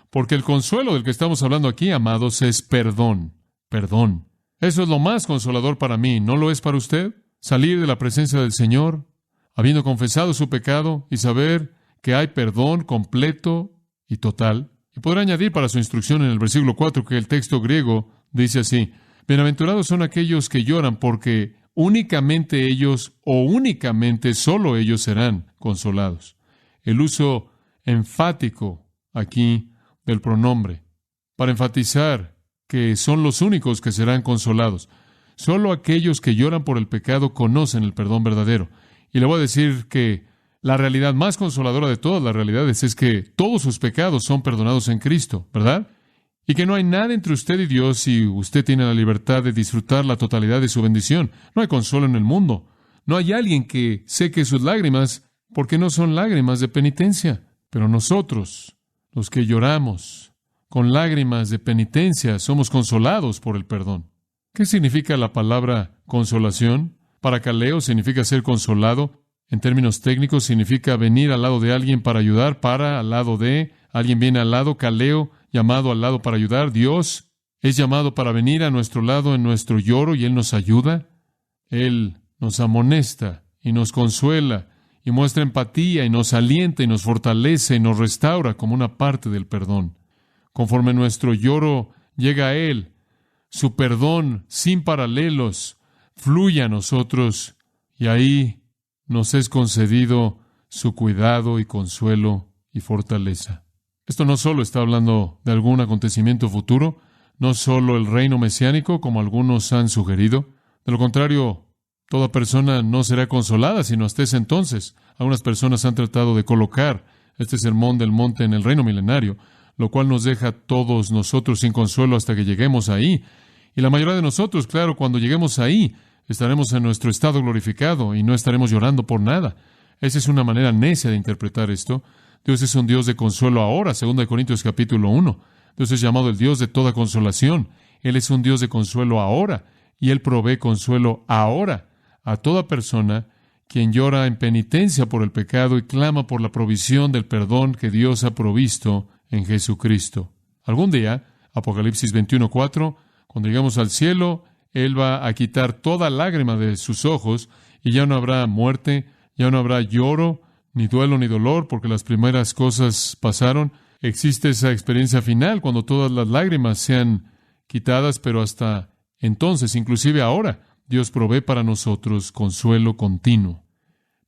porque el consuelo del que estamos hablando aquí, amados, es perdón. Perdón. Eso es lo más consolador para mí. ¿No lo es para usted? Salir de la presencia del Señor, habiendo confesado su pecado y saber que hay perdón completo y total. Y podrá añadir para su instrucción en el versículo 4 que el texto griego dice así: bienaventurados son aquellos que lloran, porque únicamente ellos o únicamente solo ellos serán consolados. El uso enfático aquí del pronombre para enfatizar que son los únicos que serán consolados. Solo aquellos que lloran por el pecado conocen el perdón verdadero. Y le voy a decir que la realidad más consoladora de todas las realidades es que todos sus pecados son perdonados en Cristo, ¿verdad? Y que no hay nada entre usted y Dios y usted tiene la libertad de disfrutar la totalidad de su bendición. No hay consuelo en el mundo. No hay alguien que seque sus lágrimas porque no son lágrimas de penitencia. Pero nosotros, los que lloramos con lágrimas de penitencia, somos consolados por el perdón. ¿Qué significa la palabra consolación? Paracaleo significa ser consolado. En términos técnicos, significa venir al lado de alguien para ayudar, al lado de, alguien viene al lado, caleo, llamado al lado para ayudar. Dios es llamado para venir a nuestro lado en nuestro lloro y Él nos ayuda. Él nos amonesta y nos consuela y muestra empatía y nos alienta y nos fortalece y nos restaura como una parte del perdón. Conforme nuestro lloro llega a Él, su perdón sin paralelos fluye a nosotros y ahí nos es concedido su cuidado y consuelo y fortaleza. Esto no solo está hablando de algún acontecimiento futuro, no solo el reino mesiánico, como algunos han sugerido. De lo contrario, toda persona no será consolada, sino hasta ese entonces. Algunas personas han tratado de colocar este sermón del monte en el reino milenario, lo cual nos deja a todos nosotros sin consuelo hasta que lleguemos ahí. Y la mayoría de nosotros, claro, cuando lleguemos ahí, estaremos en nuestro estado glorificado y no estaremos llorando por nada. Esa es una manera necia de interpretar esto. Dios es un Dios de consuelo ahora, 2 Corintios capítulo 1. Dios es llamado el Dios de toda consolación. Él es un Dios de consuelo ahora, y Él provee consuelo ahora a toda persona quien llora en penitencia por el pecado y clama por la provisión del perdón que Dios ha provisto en Jesucristo. Algún día, Apocalipsis 21:4, cuando lleguemos al cielo, Él va a quitar toda lágrima de sus ojos y ya no habrá muerte, ya no habrá lloro, ni duelo, ni dolor, porque las primeras cosas pasaron. Existe esa experiencia final cuando todas las lágrimas sean quitadas, pero hasta entonces, inclusive ahora, Dios provee para nosotros consuelo continuo.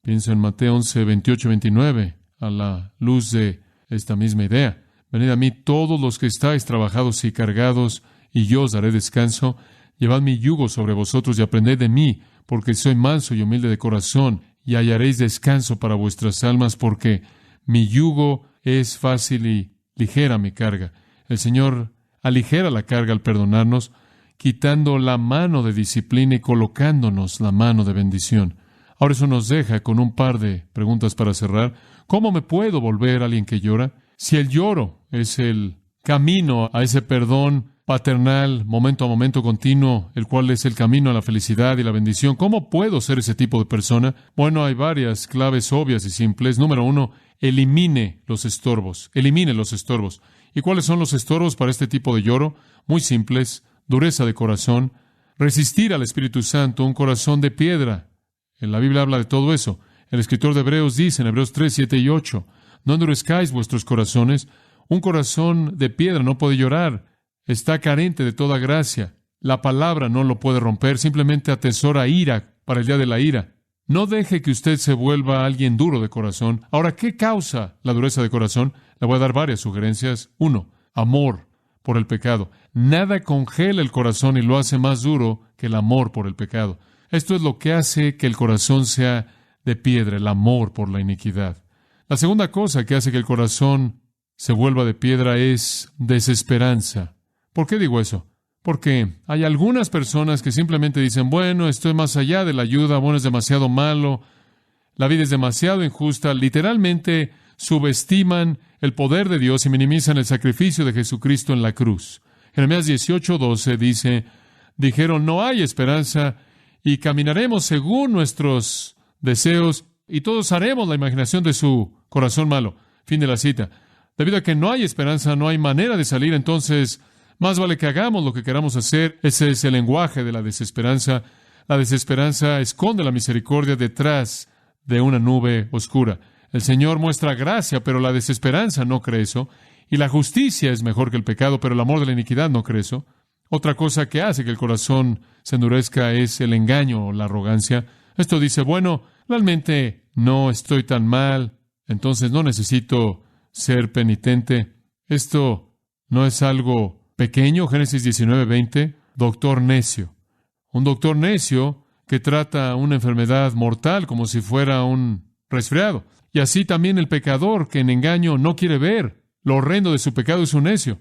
Pienso en Mateo 11:28-29, a la luz de esta misma idea. Venid a mí todos los que estáis trabajados y cargados, y yo os daré descanso. Llevad mi yugo sobre vosotros y aprended de mí, porque soy manso y humilde de corazón, y hallaréis descanso para vuestras almas, porque mi yugo es fácil y ligera mi carga. El Señor aligera la carga al perdonarnos, quitando la mano de disciplina y colocándonos la mano de bendición. Ahora eso nos deja con un par de preguntas para cerrar. ¿Cómo me puedo volver alguien que llora? Si el lloro es el camino a ese perdón paternal, momento a momento continuo, el cual es el camino a la felicidad y la bendición, ¿cómo puedo ser ese tipo de persona? Bueno, hay varias claves obvias y simples. Número 1, elimine los estorbos. Elimine los estorbos. ¿Y cuáles son los estorbos para este tipo de lloro? Muy simples. Dureza de corazón. Resistir al Espíritu Santo, un corazón de piedra. En la Biblia habla de todo eso. El escritor de Hebreos dice en Hebreos 3, 7 y 8, no endurezcáis vuestros corazones. Un corazón de piedra no puede llorar. Está carente de toda gracia. La palabra no lo puede romper. Simplemente atesora ira para el día de la ira. No deje que usted se vuelva alguien duro de corazón. Ahora, ¿qué causa la dureza de corazón? Le voy a dar varias sugerencias. 1, amor. por el pecado. Nada congela el corazón y lo hace más duro que el amor por el pecado. Esto es lo que hace que el corazón sea de piedra, el amor por la iniquidad. La segunda cosa que hace que el corazón se vuelva de piedra es desesperanza. ¿Por qué digo eso? Porque hay algunas personas que simplemente dicen, bueno, estoy más allá de la ayuda, bueno, es demasiado malo, la vida es demasiado injusta. Literalmente subestiman el poder de Dios y minimizan el sacrificio de Jesucristo en la cruz. Jeremías 18:12 dice, dijeron, no hay esperanza y caminaremos según nuestros deseos y todos haremos la imaginación de su corazón malo. Fin de la cita. Debido a que no hay esperanza, no hay manera de salir, entonces más vale que hagamos lo que queramos hacer. Ese es el lenguaje de la desesperanza. La desesperanza esconde la misericordia detrás de una nube oscura. El Señor muestra gracia, pero la desesperanza no cree eso. Y la justicia es mejor que el pecado, pero el amor de la iniquidad no cree eso. Otra cosa que hace que el corazón se endurezca es el engaño o la arrogancia. Esto dice, bueno, realmente no estoy tan mal, entonces no necesito ser penitente. Esto no es algo pequeño. Génesis 19:20, doctor necio. Un doctor necio que trata una enfermedad mortal como si fuera un resfriado. Y así también el pecador que en engaño no quiere ver lo horrendo de su pecado es un necio.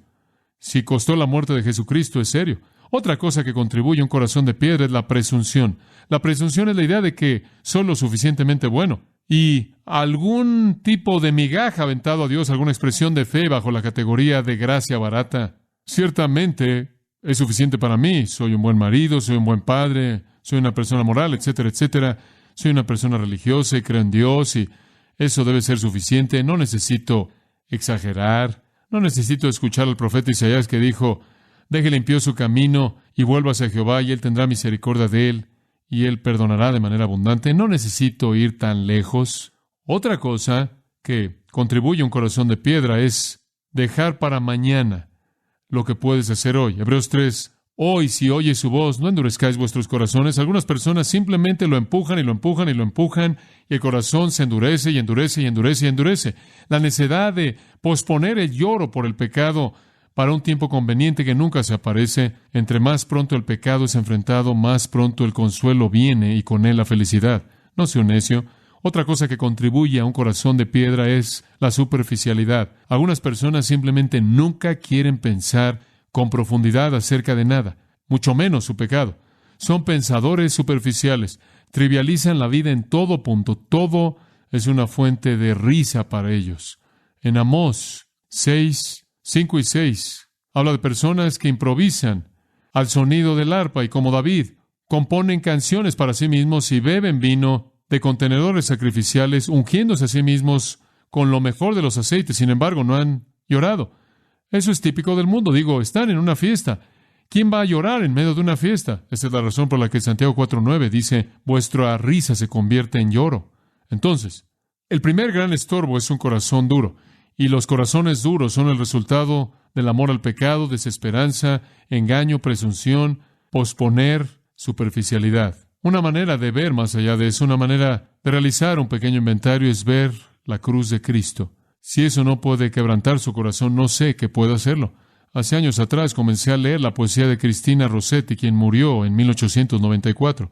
Si costó la muerte de Jesucristo, es serio. Otra cosa que contribuye a un corazón de piedra es la presunción. La presunción es la idea de que soy lo suficientemente bueno. Y algún tipo de migaja aventado a Dios, alguna expresión de fe bajo la categoría de gracia barata, ciertamente es suficiente para mí. Soy un buen marido, soy un buen padre, soy una persona moral, etcétera, etcétera. Soy una persona religiosa y creo en Dios y eso debe ser suficiente. No necesito exagerar. No necesito escuchar al profeta Isaías que dijo, deje limpio su camino y vuélvase a Jehová y Él tendrá misericordia de él y Él perdonará de manera abundante. No necesito ir tan lejos. Otra cosa que contribuye a un corazón de piedra es dejar para mañana lo que puedes hacer hoy. Hebreos 3, hoy si oyes su voz, no endurezcáis vuestros corazones. Algunas personas simplemente lo empujan y lo empujan y lo empujan y el corazón se endurece y endurece y endurece y endurece. La necesidad de posponer el lloro por el pecado para un tiempo conveniente que nunca se aparece. Entre más pronto el pecado es enfrentado, más pronto el consuelo viene y con él la felicidad. No sea un necio. Otra cosa que contribuye a un corazón de piedra es la superficialidad. Algunas personas simplemente nunca quieren pensar con profundidad acerca de nada, mucho menos su pecado. Son pensadores superficiales. Trivializan la vida en todo punto. Todo es una fuente de risa para ellos. En Amós 5 y 6, habla de personas que improvisan al sonido del arpa y como David, componen canciones para sí mismos y beben vino de contenedores sacrificiales, ungiéndose a sí mismos con lo mejor de los aceites. Sin embargo, no han llorado. Eso es típico del mundo. Están en una fiesta. ¿Quién va a llorar en medio de una fiesta? Esta es la razón por la que Santiago 4:9 dice, vuestra risa se convierte en lloro. Entonces, el primer gran estorbo es un corazón duro. Y los corazones duros son el resultado del amor al pecado, desesperanza, engaño, presunción, posponer, superficialidad. Una manera de ver más allá de eso, una manera de realizar un pequeño inventario es ver la cruz de Cristo. Si eso no puede quebrantar su corazón, no sé qué puede hacerlo. Hace años atrás comencé a leer la poesía de Cristina Rossetti, quien murió en 1894.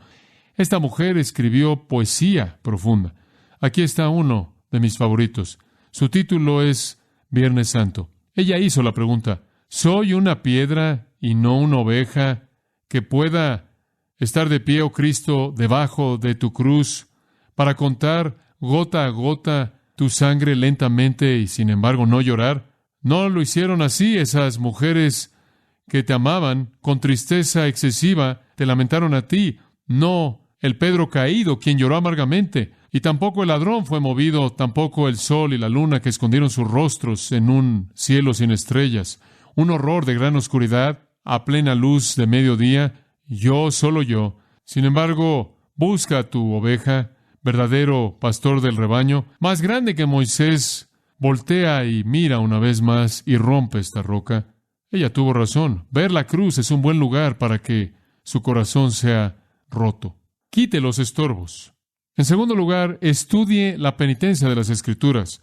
Esta mujer escribió poesía profunda. Aquí está uno de mis favoritos. Su título es Viernes Santo. Ella hizo la pregunta, ¿soy una piedra y no una oveja que pueda estar de pie, oh Cristo, debajo de tu cruz, para contar gota a gota tu sangre lentamente y sin embargo no llorar? No lo hicieron así esas mujeres que te amaban con tristeza excesiva, te lamentaron a ti. No el Pedro caído, quien lloró amargamente, y tampoco el ladrón fue movido, tampoco el sol y la luna que escondieron sus rostros en un cielo sin estrellas. Un horror de gran oscuridad a plena luz de mediodía. Yo, solo yo. Sin embargo, busca a tu oveja, verdadero pastor del rebaño, más grande que Moisés. Voltea y mira una vez más y rompe esta roca. Ella tuvo razón. Ver la cruz es un buen lugar para que su corazón sea roto. Quite los estorbos. En segundo lugar, estudie la penitencia de las Escrituras.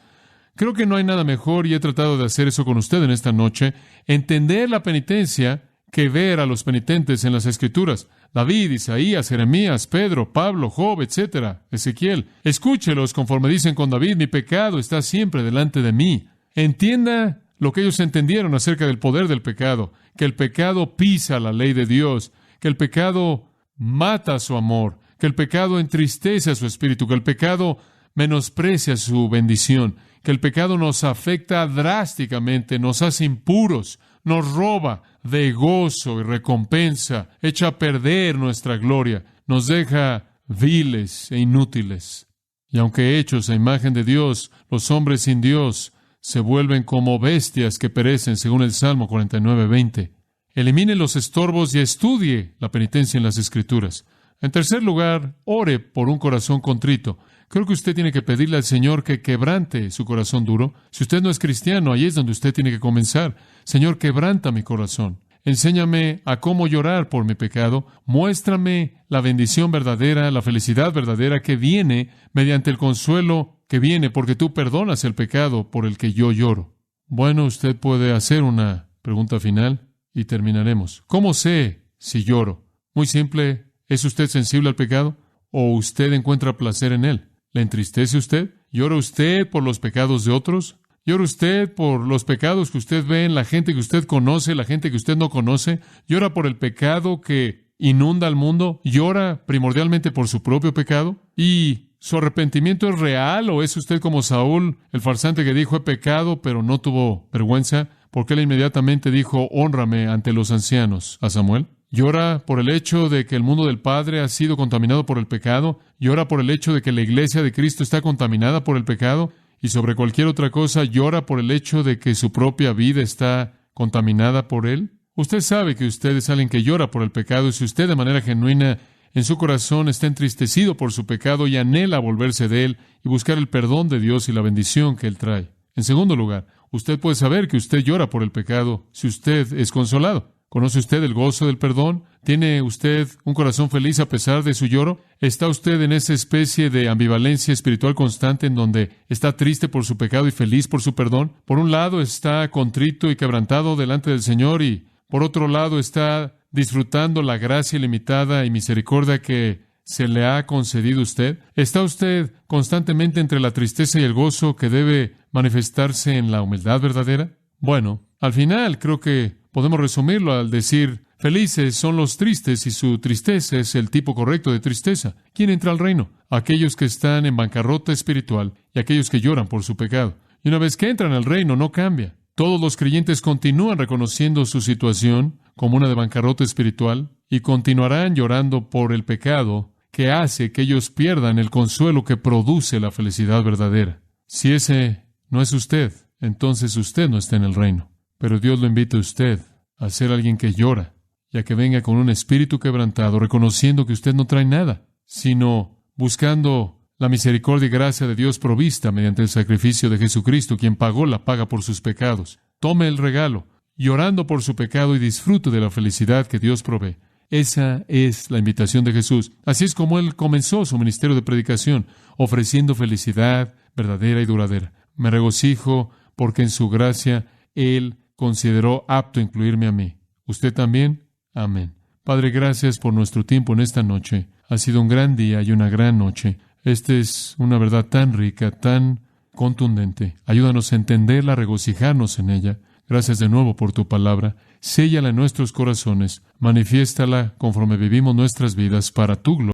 Creo que no hay nada mejor, y he tratado de hacer eso con usted en esta noche, entender la penitencia que ver a los penitentes en las Escrituras. David, Isaías, Jeremías, Pedro, Pablo, Job, etcétera, Ezequiel. Escúchelos conforme dicen con David: mi pecado está siempre delante de mí. Entienda lo que ellos entendieron acerca del poder del pecado, que el pecado pisa la ley de Dios, que el pecado mata su amor, que el pecado entristece a su espíritu, que el pecado menosprecia su bendición, que el pecado nos afecta drásticamente, nos hace impuros, nos roba de gozo y recompensa, echa a perder nuestra gloria, nos deja viles e inútiles. Y aunque hechos a imagen de Dios, los hombres sin Dios se vuelven como bestias que perecen, según el Salmo 49:20. Elimine los estorbos y estudie la penitencia en las Escrituras. En tercer lugar, ore por un corazón contrito. Creo que usted tiene que pedirle al Señor que quebrante su corazón duro. Si usted no es cristiano, ahí es donde usted tiene que comenzar. Señor, quebranta mi corazón. Enséñame a cómo llorar por mi pecado. Muéstrame la bendición verdadera, la felicidad verdadera que viene mediante el consuelo que viene porque tú perdonas el pecado por el que yo lloro. Bueno, usted puede hacer una pregunta final y terminaremos. ¿Cómo sé si lloro? Muy simple. ¿Es usted sensible al pecado o usted encuentra placer en él? ¿Le entristece usted? ¿Llora usted por los pecados de otros? ¿Llora usted por los pecados que usted ve en la gente que usted conoce, la gente que usted no conoce? ¿Llora por el pecado que inunda al mundo? ¿Llora primordialmente por su propio pecado? ¿Y su arrepentimiento es real o es usted como Saúl, el farsante que dijo: he pecado, pero no tuvo vergüenza? Porque él inmediatamente dijo: hónrame ante los ancianos, a Samuel. ¿Llora por el hecho de que el mundo del Padre ha sido contaminado por el pecado? ¿Llora por el hecho de que la iglesia de Cristo está contaminada por el pecado? Y sobre cualquier otra cosa, ¿llora por el hecho de que su propia vida está contaminada por él? Usted sabe que usted es alguien que llora por el pecado, y si usted de manera genuina en su corazón está entristecido por su pecado y anhela volverse de él y buscar el perdón de Dios y la bendición que él trae. En segundo lugar, usted puede saber que usted llora por el pecado si usted es consolado. ¿Conoce usted el gozo del perdón? ¿Tiene usted un corazón feliz a pesar de su lloro? ¿Está usted en esa especie de ambivalencia espiritual constante en donde está triste por su pecado y feliz por su perdón? Por un lado está contrito y quebrantado delante del Señor, y por otro lado está disfrutando la gracia ilimitada y misericordia que se le ha concedido a usted. ¿Está usted constantemente entre la tristeza y el gozo que debe manifestarse en la humildad verdadera? Bueno, al final creo que podemos resumirlo al decir: felices son los tristes, y su tristeza es el tipo correcto de tristeza. ¿Quién entra al reino? Aquellos que están en bancarrota espiritual y aquellos que lloran por su pecado. Y una vez que entran al reino, no cambia. Todos los creyentes continúan reconociendo su situación como una de bancarrota espiritual y continuarán llorando por el pecado que hace que ellos pierdan el consuelo que produce la felicidad verdadera. Si ese no es usted, entonces usted no está en el reino. Pero Dios lo invita a usted a ser alguien que llora, y a que venga con un espíritu quebrantado, reconociendo que usted no trae nada, sino buscando la misericordia y gracia de Dios provista mediante el sacrificio de Jesucristo, quien pagó la paga por sus pecados. Tome el regalo, llorando por su pecado, y disfrute de la felicidad que Dios provee. Esa es la invitación de Jesús. Así es como Él comenzó su ministerio de predicación, ofreciendo felicidad verdadera y duradera. Me regocijo porque en su gracia Él consideró apto incluirme a mí. ¿Usted también? Amén. Padre, gracias por nuestro tiempo en esta noche. Ha sido un gran día y una gran noche. Esta es una verdad tan rica, tan contundente. Ayúdanos a entenderla, a regocijarnos en ella. Gracias de nuevo por tu palabra. Séllala en nuestros corazones. Manifiéstala conforme vivimos nuestras vidas para tu gloria.